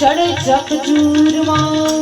ચડે ચકચૂરમાં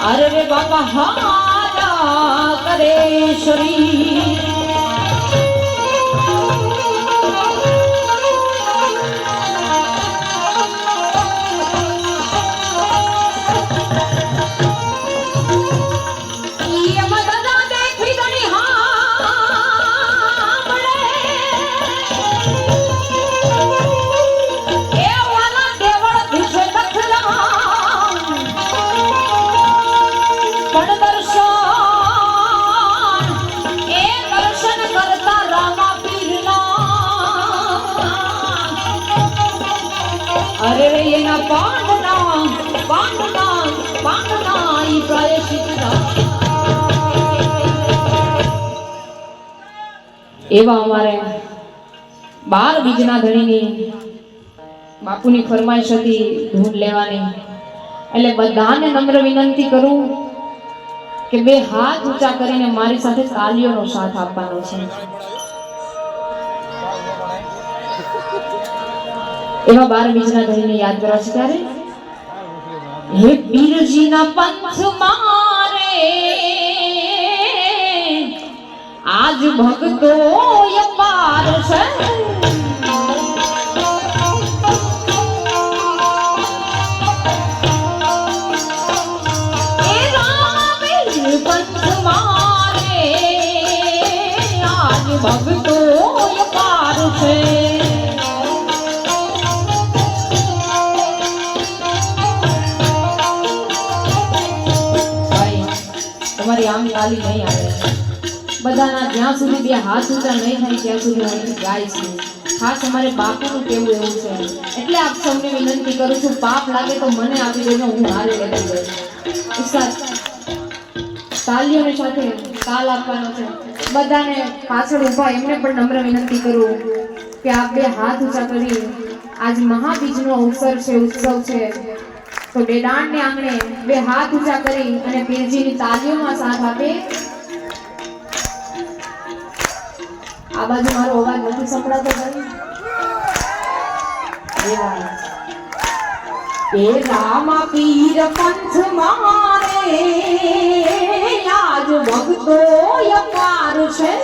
अरे रे बाबा हारा करे शरीर अरे रे ये ना पांडना पांडना पांडना ई प्रायश्चित एवा हमारे 12 बीजना धણીनी बापूनी फरमाइश હતી ધૂન લેવાની એટલે બધાને નમ્ર વિનંતી કરું કે બે હાથ ઊંચા કરીને મારી સાથે તાલીઓનો સાથ આપવાનો છે एवा 12 बीजना धरीने याद करा छे त्यारे हे पीरजीना पंथ मारे आज भक्तो अपार छे ए राम पंथ मारे आज भक्तो अपार छे તમારી આમ તાલી નહીં આવે બધાના જ્યાં સુધી બે હાથ ઊંચા નહીં થાય ત્યાં સુધી હું ગાઈશ ખાસ અમારે બાપુનું કેવું એવું છે એટલે આપ સૌને વિનંતી કરું છું પાપ લાગે તો મને આપી દેજો હું હારે લેતી જઈશ ઉસ્તાદ તાલીઓની સાથે તાલ આપવાનો છે બધાને પાછળ ઊભા એમને પણ નમ્ર વિનંતી કરું કે આપ બે હાથ ઊંચા કરી આજ મહાબીજનો અવસર છે ઉત્સવ છે तो बेदान ने आंगणे बे हाथ ऊंचा करी अने पीरजी नी तालियों में साथ आपे आ बाजू मारो अवाज नहीं संभळातो भाई ए रामा पीर पंथ मारे आज भक्तो अपार छे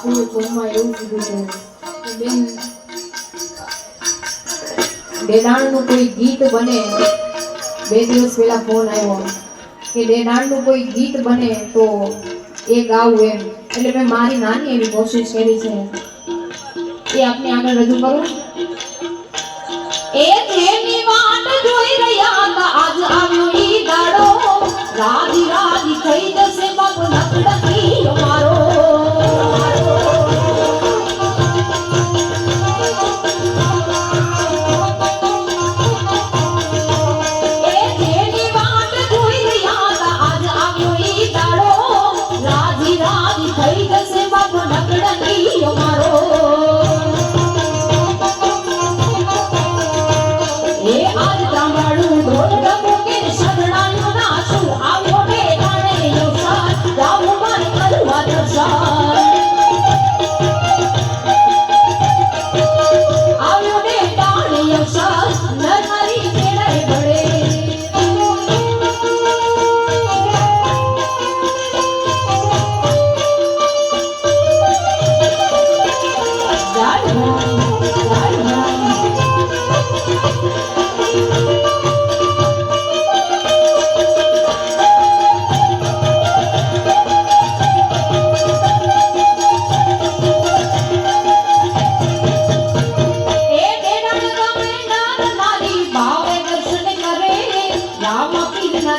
બાપુએ ફોનમાં એવું કીધું કે બેન ડેડાણનું કોઈ ગીત બને, 2 દિવસ પહેલા ફોન આવ્યો કે ડેડાણનું કોઈ ગીત બને તો એ ગાવું એમ. એટલે મેં મારી નાની એવી કોશિશ કરી છે, એ આપને આગળ રજૂ કરું. એ જેની વાટ જોઈ રહ્યા હતા આજ આવ્યો ઈ દાડો, રાજી રાજી થઈ જશે બાપુ નકડકી મારો.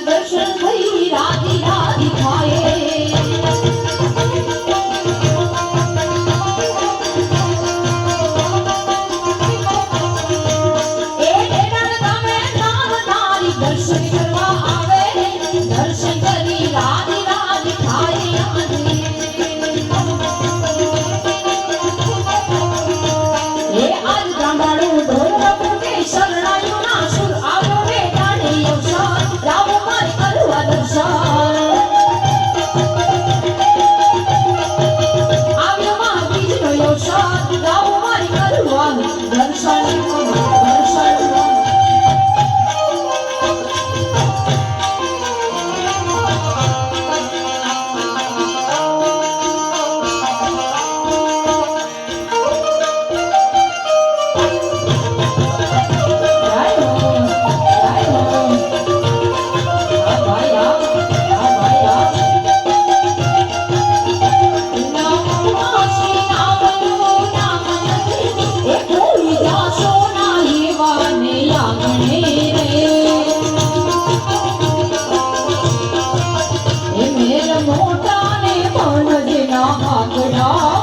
દર્શન થઈ રાજી રાજી થાય. એ ડેડાણ ગામે નામ તારી દર્શન કરવા આવે, દર્શન કરી રાજી રાજી થાય. એ આજ ગામડાનું ઢોલ રમુકે શરણાયું ના સુર આવ્યો રે ડાણે અવસર, રાવો મારી કરવા દર્શન. આવ્યો માં બીજનો અવસર, રાવો મારી કરવા દર્શન. મોટા ને પણ જેના હાકડા